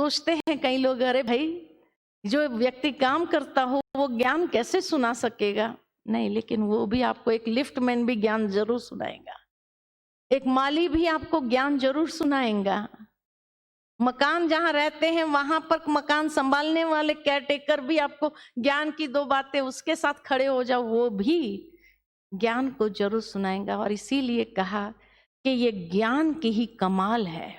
सोचते हैं कई लोग, अरे भाई जो व्यक्ति काम करता हो वो ज्ञान कैसे सुना सकेगा? नहीं, लेकिन वो भी आपको, एक लिफ्टमैन भी ज्ञान जरूर सुनाएगा, एक माली भी आपको ज्ञान जरूर सुनाएगा। मकान जहां रहते हैं वहां पर मकान संभालने वाले केयरटेकर भी आपको ज्ञान की दो बातें उसके साथ खड़े हो जाओ, वो भी ज्ञान को जरूर सुनाएगा। और इसीलिए कहा कि ये ज्ञान की ही कमाल है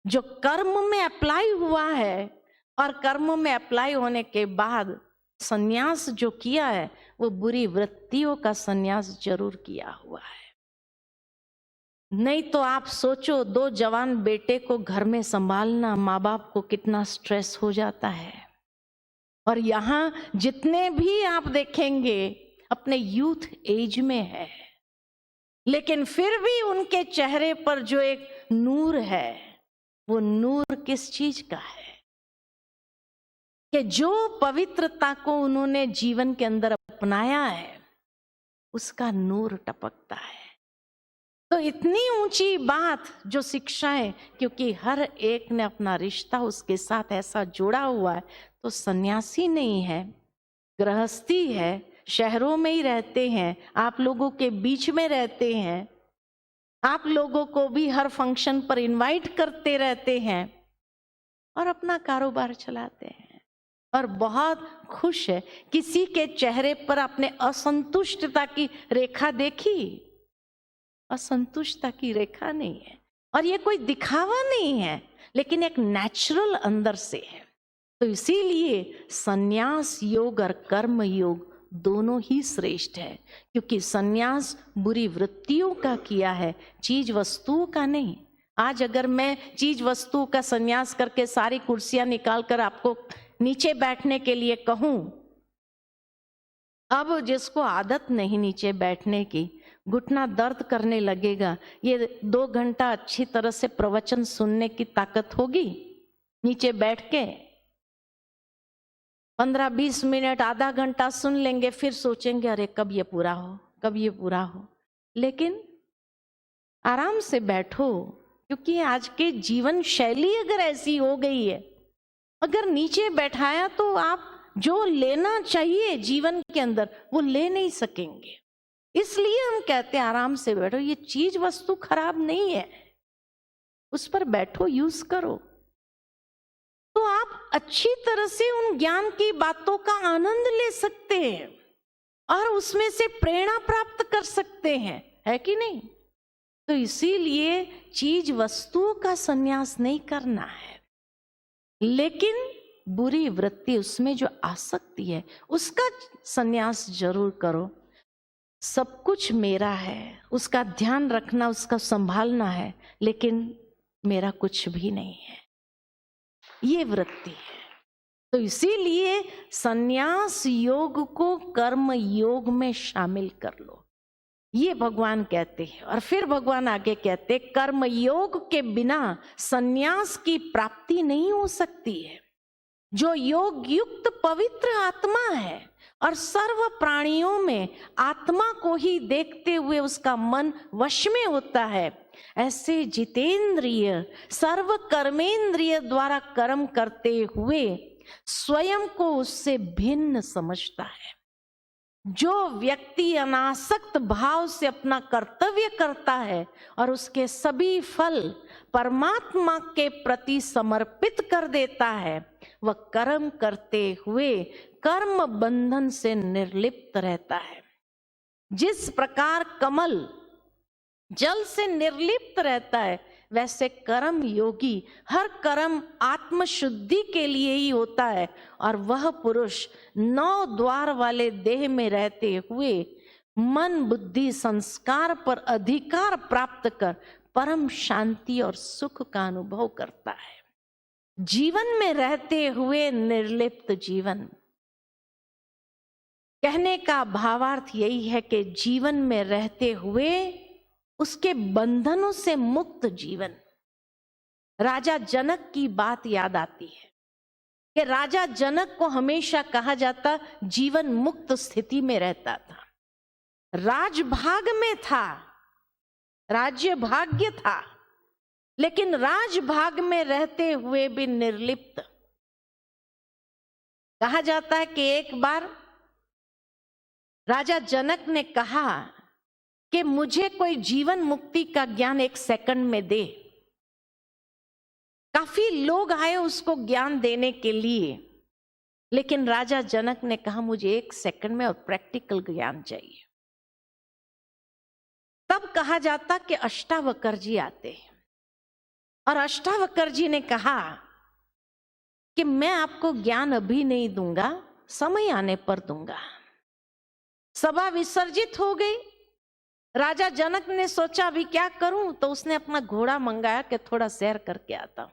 जो कर्म में अप्लाई हुआ है, और कर्म में अप्लाई होने के बाद संन्यास जो किया है वो बुरी वृत्तियों का संन्यास जरूर किया हुआ है। नहीं तो आप सोचो, दो जवान बेटे को घर में संभालना माँ बाप को कितना स्ट्रेस हो जाता है। और यहाँ जितने भी आप देखेंगे अपने यूथ एज में है, लेकिन फिर भी उनके चेहरे पर जो एक नूर है, वो नूर किस चीज का है? कि जो पवित्रता को उन्होंने जीवन के अंदर अपनाया है उसका नूर टपकता है। तो इतनी ऊंची बात जो शिक्षाएं, क्योंकि हर एक ने अपना रिश्ता उसके साथ ऐसा जोड़ा हुआ है। तो सन्यासी नहीं है, गृहस्थी है, शहरों में ही रहते हैं, आप लोगों के बीच में रहते हैं, आप लोगों को भी हर फंक्शन पर इनवाइट करते रहते हैं और अपना कारोबार चलाते हैं और बहुत खुश है। किसी के चेहरे पर आपने असंतुष्टता की रेखा देखी? असंतुष्टता की रेखा नहीं है, और ये कोई दिखावा नहीं है, लेकिन एक नेचुरल अंदर से है। तो इसीलिए संन्यास योग और कर्म योग दोनों ही श्रेष्ठ है, क्योंकि संन्यास बुरी वृत्तियों का किया है, चीज वस्तुओं का नहीं। आज अगर मैं चीज वस्तुओं का संन्यास करके सारी कुर्सियां निकालकर आपको नीचे बैठने के लिए कहूं, अब जिसको आदत नहीं नीचे बैठने की, घुटना दर्द करने लगेगा। ये 2 घंटा अच्छी तरह से प्रवचन सुनने की ताकत होगी? नीचे बैठ के 15-20 मिनट, आधा घंटा सुन लेंगे, फिर सोचेंगे अरे कब ये पूरा हो, कब ये पूरा हो। लेकिन आराम से बैठो, क्योंकि आज के जीवन शैली अगर ऐसी हो गई है, अगर नीचे बैठाया तो आप जो लेना चाहिए जीवन के अंदर वो ले नहीं सकेंगे। इसलिए हम कहते हैं आराम से बैठो। ये चीज वस्तु खराब नहीं है, उस पर बैठो, यूज करो, तो आप अच्छी तरह से उन ज्ञान की बातों का आनंद ले सकते हैं और उसमें से प्रेरणा प्राप्त कर सकते हैं, है कि नहीं? तो इसीलिए चीज वस्तुओं का संन्यास नहीं करना है, लेकिन बुरी वृत्ति, उसमें जो आसक्ति है उसका संन्यास जरूर करो। सब कुछ मेरा है, उसका ध्यान रखना, उसका संभालना है, लेकिन मेरा कुछ भी नहीं है, ये वृत्ति है। तो इसीलिए संन्यास योग को कर्म योग में शामिल कर लो, ये भगवान कहते हैं। और फिर भगवान आगे कहते हैं कर्म योग के बिना संन्यास की प्राप्ति नहीं हो सकती है। जो योग युक्त पवित्र आत्मा है और सर्व प्राणियों में आत्मा को ही देखते हुए उसका मन वश में होता है, ऐसे जितेंद्रिय सर्व कर्मेंद्रिय द्वारा कर्म करते हुए स्वयं को उससे भिन्न समझता है। जो व्यक्ति अनासक्त भाव से अपना कर्तव्य करता है और उसके सभी फल परमात्मा के प्रति समर्पित कर देता है, वह कर्म करते हुए कर्म बंधन से निर्लिप्त रहता है। जिस प्रकार कमल जल से निर्लिप्त रहता है, वैसे कर्म योगी हर कर्म आत्म शुद्धि के लिए ही होता है, और वह पुरुष 9 द्वार वाले देह में रहते हुए मन बुद्धि संस्कार पर अधिकार प्राप्त कर परम शांति और सुख का अनुभव करता है। जीवन में रहते हुए निर्लिप्त जीवन, कहने का भावार्थ यही है कि जीवन में रहते हुए उसके बंधनों से मुक्त जीवन। राजा जनक की बात याद आती है कि राजा जनक को हमेशा कहा जाता जीवन मुक्त स्थिति में रहता था, राजभाग में था, राज्य भाग्य था, लेकिन राजभाग में रहते हुए भी निर्लिप्त। कहा जाता है कि एक बार राजा जनक ने कहा कि मुझे कोई जीवन मुक्ति का ज्ञान 1 सेकंड में दे। काफी लोग आए उसको ज्ञान देने के लिए, लेकिन राजा जनक ने कहा मुझे 1 सेकंड में और प्रैक्टिकल ज्ञान चाहिए। तब कहा जाता कि अष्टावक्र जी आते हैं और अष्टावक्र जी ने कहा कि मैं आपको ज्ञान अभी नहीं दूंगा, समय आने पर दूंगा। सभा विसर्जित हो गई। राजा जनक ने सोचा अभी क्या करूं, तो उसने अपना घोड़ा मंगाया कि थोड़ा सैर करके आता हूं।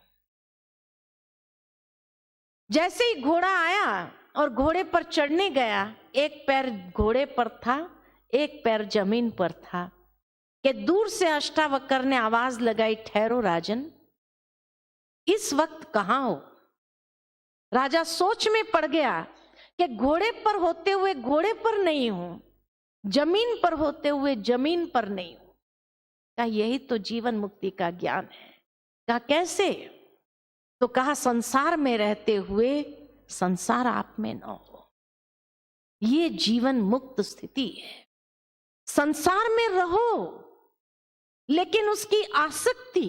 जैसे ही घोड़ा आया और घोड़े पर चढ़ने गया, एक पैर घोड़े पर था, एक पैर जमीन पर था, कि दूर से अष्टावक्र ने आवाज लगाई, ठहरो राजन, इस वक्त कहां हो? राजा सोच में पड़ गया कि घोड़े पर होते हुए घोड़े पर नहीं हूं, जमीन पर होते हुए जमीन पर नहीं हूं। क्या यही तो जीवन मुक्ति का ज्ञान है? क्या कैसे? तो कहा संसार में रहते हुए संसार आप में न हो, ये जीवन मुक्त स्थिति है। संसार में रहो लेकिन उसकी आसक्ति,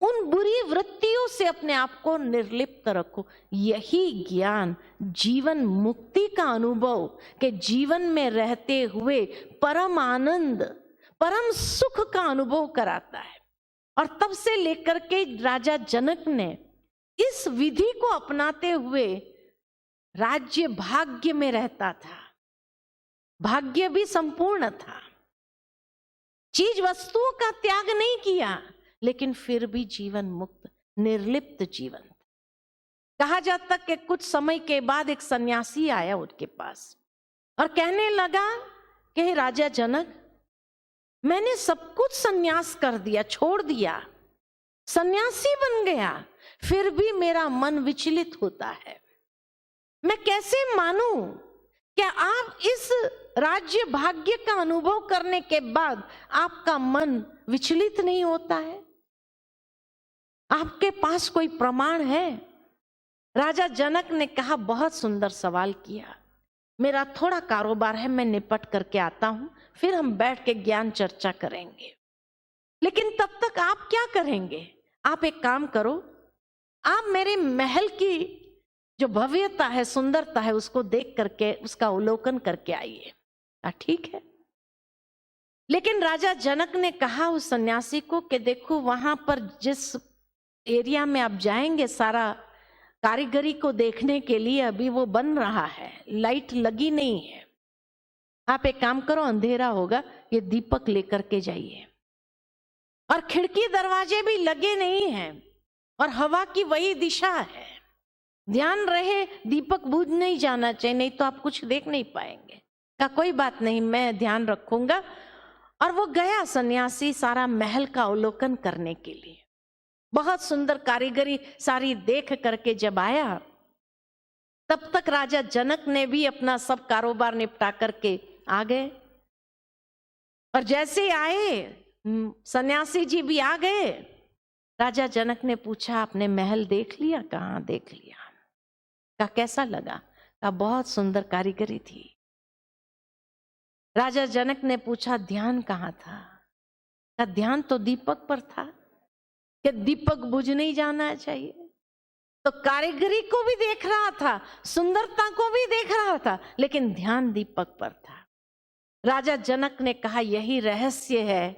उन बुरी वृत्तियों से अपने आप को निर्लिप्त रखो। यही ज्ञान जीवन मुक्ति का अनुभव के जीवन में रहते हुए परम आनंद, परम सुख का अनुभव कराता है। और तब से लेकर के राजा जनक ने इस विधि को अपनाते हुए राज्य भाग्य में रहता था। भाग्य भी संपूर्ण था, चीज वस्तुओं का त्याग नहीं किया, लेकिन फिर भी जीवन मुक्त निर्लिप्त जीवन। कहा जाता कि कुछ समय के बाद एक सन्यासी आया उनके पास और कहने लगा कि हे राजा जनक, मैंने सब कुछ सन्यास कर दिया, छोड़ दिया, सन्यासी बन गया, फिर भी मेरा मन विचलित होता है। मैं कैसे मानूं कि आप इस राज्य भाग्य का अनुभव करने के बाद आपका मन विचलित नहीं होता है? आपके पास कोई प्रमाण है? राजा जनक ने कहा बहुत सुंदर सवाल किया, मेरा थोड़ा कारोबार है, मैं निपट करके आता हूं, फिर हम बैठ के ज्ञान चर्चा करेंगे। लेकिन तब तक आप क्या करेंगे? आप एक काम करो, आप मेरे महल की जो भव्यता है, सुंदरता है, उसको देख करके उसका अवलोकन करके आइए। ठीक है। लेकिन राजा जनक ने कहा उस सन्यासी को कि देखो, वहां पर जिस एरिया में आप जाएंगे, सारा कारीगरी को देखने के लिए अभी वो बन रहा है, लाइट लगी नहीं है। आप एक काम करो, अंधेरा होगा, ये दीपक लेकर के जाइए, और खिड़की दरवाजे भी लगे नहीं हैं, और हवा की वही दिशा है। ध्यान रहे दीपक बुझ नहीं जाना चाहिए, नहीं तो आप कुछ देख नहीं पाएंगे। का कोई बात नहीं, मैं ध्यान रखूंगा। और वो गया सन्यासी सारा महल का अवलोकन करने के लिए। बहुत सुंदर कारीगरी सारी देख करके जब आया, तब तक राजा जनक ने भी अपना सब कारोबार निपटा करके आ गए। और जैसे आए, सन्यासी जी भी आ गए। राजा जनक ने पूछा, आपने महल देख लिया? कहाँ देख लिया? का कैसा लगा? का बहुत सुंदर कारीगरी थी। राजा जनक ने पूछा, ध्यान कहाँ था? का ध्यान तो दीपक पर था, कि दीपक बुझ नहीं जाना चाहिए। तो कारीगरी को भी देख रहा था, सुंदरता को भी देख रहा था, लेकिन ध्यान दीपक पर था। राजा जनक ने कहा, यही रहस्य है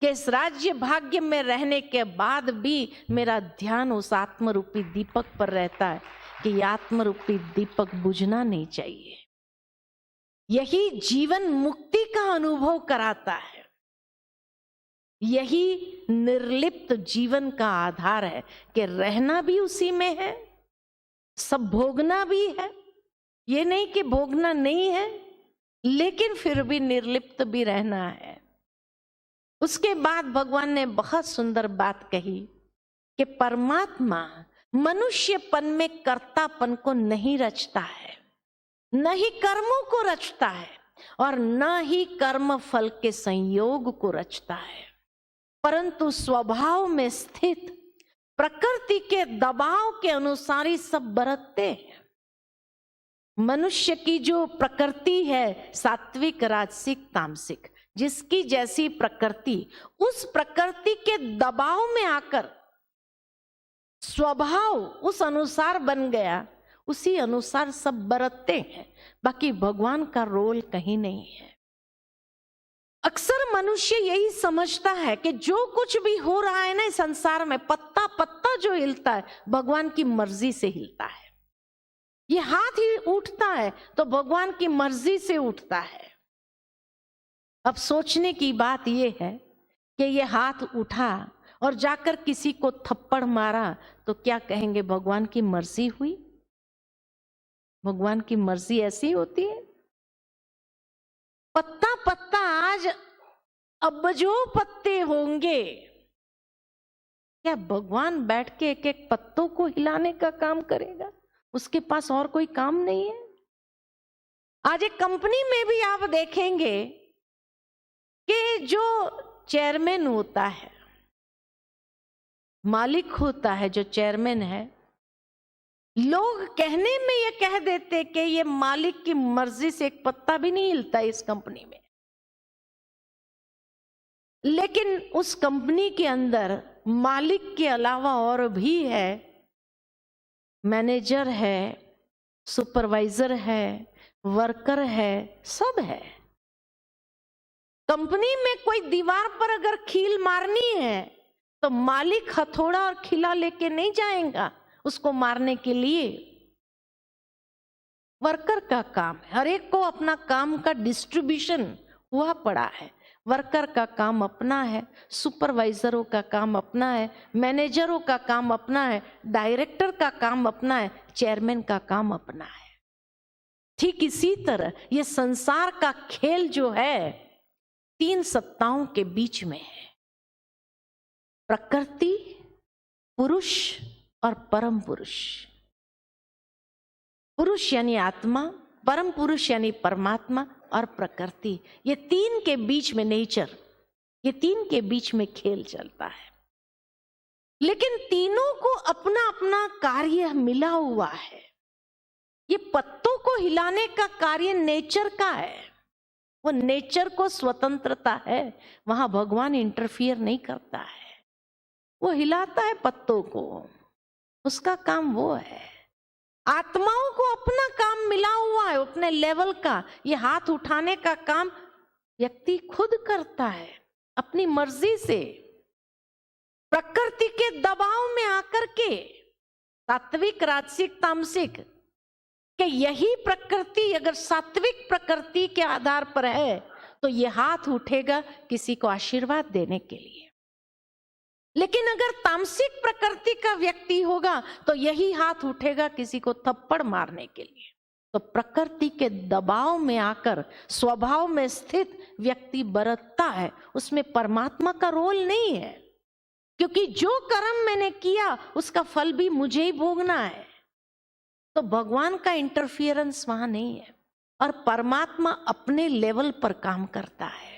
कि इस राज्य भाग्य में रहने के बाद भी मेरा ध्यान उस आत्मरूपी दीपक पर रहता है कि आत्मरूपी दीपक बुझना नहीं चाहिए। यही जीवन मुक्ति का अनुभव कराता है। यही निर्लिप्त जीवन का आधार है कि रहना भी उसी में है, सब भोगना भी है। ये नहीं कि भोगना नहीं है, लेकिन फिर भी निर्लिप्त भी रहना है। उसके बाद भगवान ने बहुत सुंदर बात कही कि परमात्मा मनुष्यपन में कर्तापन को नहीं रचता है, न ही कर्मों को रचता है, और न ही कर्म फल के संयोग को रचता है। परंतु स्वभाव में स्थित प्रकृति के दबाव के अनुसार ही सब बरतते हैं। मनुष्य की जो प्रकृति है सात्विक, राजसिक, तामसिक, जिसकी जैसी प्रकृति, उस प्रकृति के दबाव में आकर स्वभाव उस अनुसार बन गया, उसी अनुसार सब बरतते हैं। बाकी भगवान का रोल कहीं नहीं है। अक्सर मनुष्य यही समझता है कि जो कुछ भी हो रहा है ना इस संसार में, पत्ता पत्ता जो हिलता है भगवान की मर्जी से हिलता है। ये हाथ ही उठता है तो भगवान की मर्जी से उठता है। अब सोचने की बात यह है कि ये हाथ उठा और जाकर किसी को थप्पड़ मारा तो क्या कहेंगे, भगवान की मर्जी हुई? भगवान की मर्जी ऐसी होती है? पत्ता पत्ता आज अबजों पत्ते होंगे, क्या भगवान बैठ के एक एक पत्तों को हिलाने का काम करेगा? उसके पास और कोई काम नहीं है। आज एक कंपनी में भी आप देखेंगे कि जो चेयरमैन होता है, मालिक होता है, जो चेयरमैन है, लोग कहने में ये कह देते कि ये मालिक की मर्जी से एक पत्ता भी नहीं हिलता इस कंपनी में। लेकिन उस कंपनी के अंदर मालिक के अलावा और भी है, मैनेजर है, सुपरवाइजर है, वर्कर है, सब है। कंपनी में कोई दीवार पर अगर कील मारनी है तो मालिक हथौड़ा और खिला लेके नहीं जाएगा उसको मारने के लिए। वर्कर का काम है, हर एक को अपना काम का डिस्ट्रीब्यूशन हुआ पड़ा है। वर्कर का काम अपना है, सुपरवाइजरों का काम अपना है, मैनेजरों का काम अपना है, डायरेक्टर का काम अपना है, चेयरमैन का काम अपना है। ठीक इसी तरह ये संसार का खेल जो है तीन सत्ताओं के बीच में है, प्रकृति, पुरुष और परम पुरुष। पुरुष यानी आत्मा, परम पुरुष यानी परमात्मा और प्रकृति। ये तीन के बीच में नेचर, ये तीन के बीच में खेल चलता है। लेकिन तीनों को अपना अपना कार्य मिला हुआ है। ये पत्तों को हिलाने का कार्य नेचर का है, वो नेचर को स्वतंत्रता है, वहां भगवान इंटरफियर नहीं करता है। वो हिलाता है पत्तों को, उसका काम वो है। आत्माओं को अपना काम मिला हुआ है अपने लेवल का। ये हाथ उठाने का काम व्यक्ति खुद करता है अपनी मर्जी से, प्रकृति के दबाव में आकर के। सात्विक, राजसिक, तामसिक कि यही प्रकृति अगर सात्विक प्रकृति के आधार पर है तो ये हाथ उठेगा किसी को आशीर्वाद देने के लिए। लेकिन अगर तामसिक प्रकृति का व्यक्ति होगा तो यही हाथ उठेगा किसी को थप्पड़ मारने के लिए। तो प्रकृति के दबाव में आकर स्वभाव में स्थित व्यक्ति बरतता है, उसमें परमात्मा का रोल नहीं है। क्योंकि जो कर्म मैंने किया उसका फल भी मुझे ही भोगना है, तो भगवान का इंटरफियरेंस वहां नहीं है। और परमात्मा अपने लेवल पर काम करता है,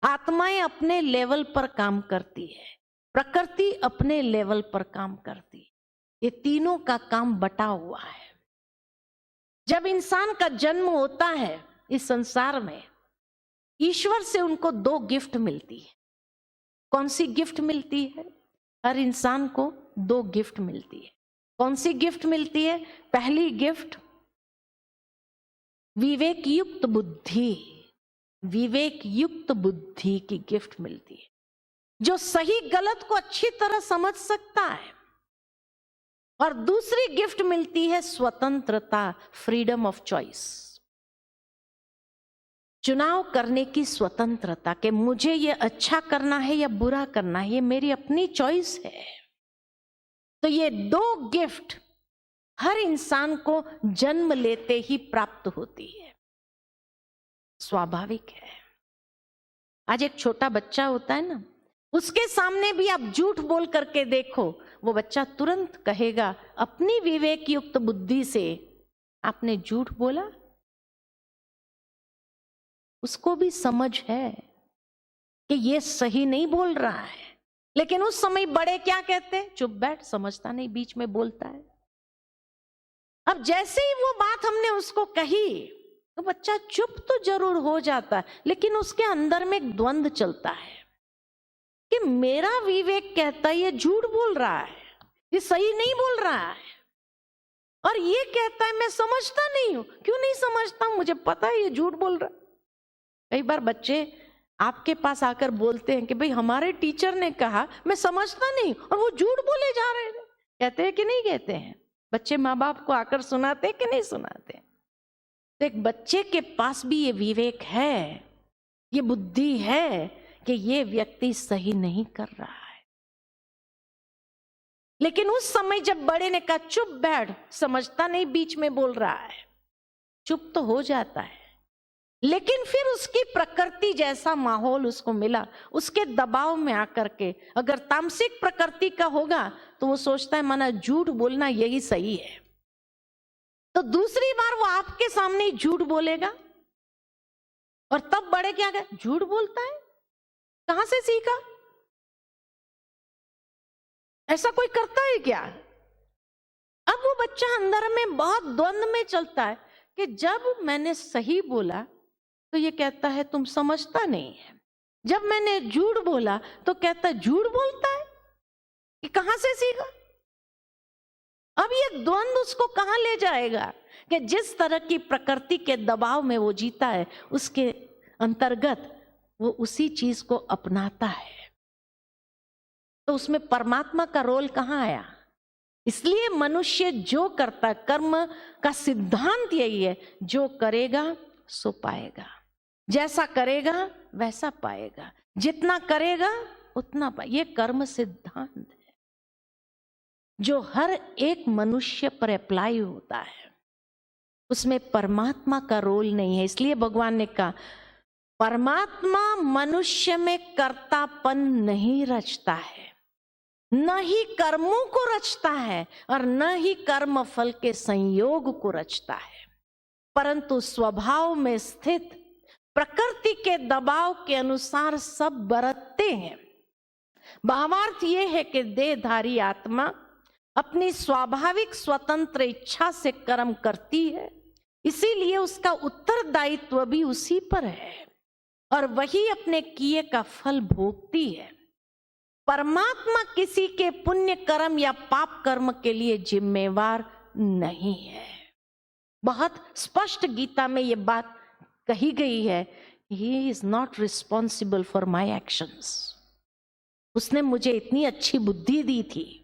आत्माएं अपने लेवल पर काम करती है, प्रकृति अपने लेवल पर काम करती है। ये तीनों का काम बटा हुआ है। जब इंसान का जन्म होता है इस संसार में, ईश्वर से उनको दो गिफ्ट मिलती है। कौन सी गिफ्ट मिलती है? हर इंसान को दो गिफ्ट मिलती है। कौन सी गिफ्ट मिलती है? पहली गिफ्ट विवेक युक्त बुद्धि, विवेक युक्त बुद्धि की गिफ्ट मिलती है, जो सही गलत को अच्छी तरह समझ सकता है। और दूसरी गिफ्ट मिलती है स्वतंत्रता, फ्रीडम ऑफ चॉइस, चुनाव करने की स्वतंत्रता कि मुझे ये अच्छा करना है या बुरा करना है, ये मेरी अपनी चॉइस है। तो ये दो गिफ्ट हर इंसान को जन्म लेते ही प्राप्त होती है, स्वाभाविक है। आज एक छोटा बच्चा होता है ना, उसके सामने भी आप झूठ बोल करके देखो, वो बच्चा तुरंत कहेगा अपनी विवेक युक्त बुद्धि से, आपने झूठ बोला। उसको भी समझ है कि ये सही नहीं बोल रहा है, लेकिन उस समय बड़े क्या कहते हैं, चुप बैठ, समझता नहीं, बीच में बोलता है। अब जैसे ही वो बात हमने उसको कही तो बच्चा चुप तो जरूर हो जाता है, लेकिन उसके अंदर में एक द्वंद्व चलता है कि मेरा विवेक कहता है ये झूठ बोल रहा है, ये सही नहीं बोल रहा है, और ये कहता है मैं समझता नहीं हूं। क्यों नहीं समझता हूं, मुझे पता है ये झूठ बोल रहा है। कई बार बच्चे आपके पास आकर बोलते हैं कि भाई हमारे टीचर ने कहा, मैं समझता नहीं, और वो झूठ बोले जा रहे हैं। कहते हैं कि नहीं कहते हैं? बच्चे माँ बाप को आकर सुनाते हैं कि नहीं सुनाते? तो एक बच्चे के पास भी ये विवेक है, ये बुद्धि है कि ये व्यक्ति सही नहीं कर रहा है। लेकिन उस समय जब बड़े ने कहा चुप बैठ, समझता नहीं, बीच में बोल रहा है, चुप तो हो जाता है। लेकिन फिर उसकी प्रकृति जैसा माहौल उसको मिला, उसके दबाव में आकर के, अगर तामसिक प्रकृति का होगा तो वो सोचता है माना झूठ बोलना यही सही है, तो दूसरी बार वो आपके सामने ही झूठ बोलेगा। और तब बड़े क्या कहे, झूठ बोलता है, कहां से सीखा, ऐसा कोई करता है क्या? अब वो बच्चा अंदर में बहुत द्वंद्व में चलता है कि जब मैंने सही बोला तो ये कहता है तुम समझता नहीं है, जब मैंने झूठ बोला तो कहता है झूठ बोलता है, कि कहां से सीखा। अब ये द्वंद्व उसको कहां ले जाएगा कि जिस तरह की प्रकृति के दबाव में वो जीता है, उसके अंतर्गत वो उसी चीज को अपनाता है। तो उसमें परमात्मा का रोल कहां आया? इसलिए मनुष्य जो करता, कर्म का सिद्धांत यही है, जो करेगा सो पाएगा, जैसा करेगा वैसा पाएगा, जितना करेगा उतना पाएगा। ये कर्म सिद्धांत है जो हर एक मनुष्य पर अप्लाई होता है, उसमें परमात्मा का रोल नहीं है। इसलिए भगवान ने कहा परमात्मा मनुष्य में कर्तापन नहीं रचता है, न ही कर्मों को रचता है और न ही कर्म फल के संयोग को रचता है, परंतु स्वभाव में स्थित प्रकृति के दबाव के अनुसार सब बरतते हैं। भावार्थ यह है कि देहधारी आत्मा अपनी स्वाभाविक स्वतंत्र इच्छा से कर्म करती है, इसीलिए उसका उत्तरदायित्व भी उसी पर है और वही अपने किए का फल भोगती है। परमात्मा किसी के पुण्य कर्म या पाप कर्म के लिए जिम्मेवार नहीं है। बहुत स्पष्ट गीता में यह बात कही गई है, he is not responsible for my actions. उसने मुझे इतनी अच्छी बुद्धि दी थी,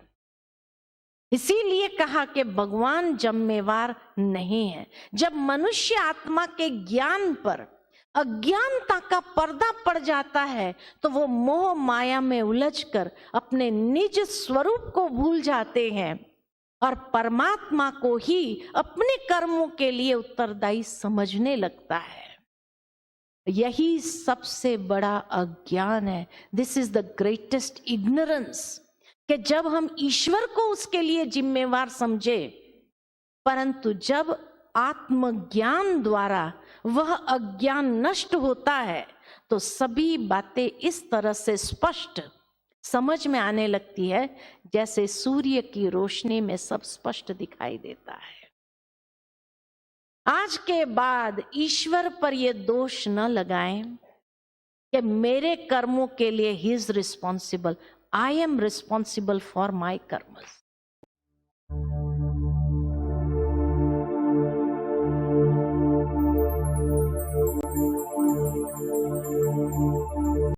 इसीलिए कहा कि भगवान जिम्मेवार नहीं है। जब मनुष्य आत्मा के ज्ञान पर अज्ञानता का पर्दा पड़ जाता है तो वो मोह माया में उलझकर अपने निज स्वरूप को भूल जाते हैं और परमात्मा को ही अपने कर्मों के लिए उत्तरदायी समझने लगता है। यही सबसे बड़ा अज्ञान है। This is the greatest ignorance, कि जब हम ईश्वर को उसके लिए जिम्मेवार समझे, परंतु जब आत्मज्ञान द्वारा वह अज्ञान नष्ट होता है तो सभी बातें इस तरह से स्पष्ट समझ में आने लगती है जैसे सूर्य की रोशनी में सब स्पष्ट दिखाई देता है। आज के बाद ईश्वर पर यह दोष न लगाएं कि मेरे कर्मों के लिए he is responsible. I am responsible for my karmas.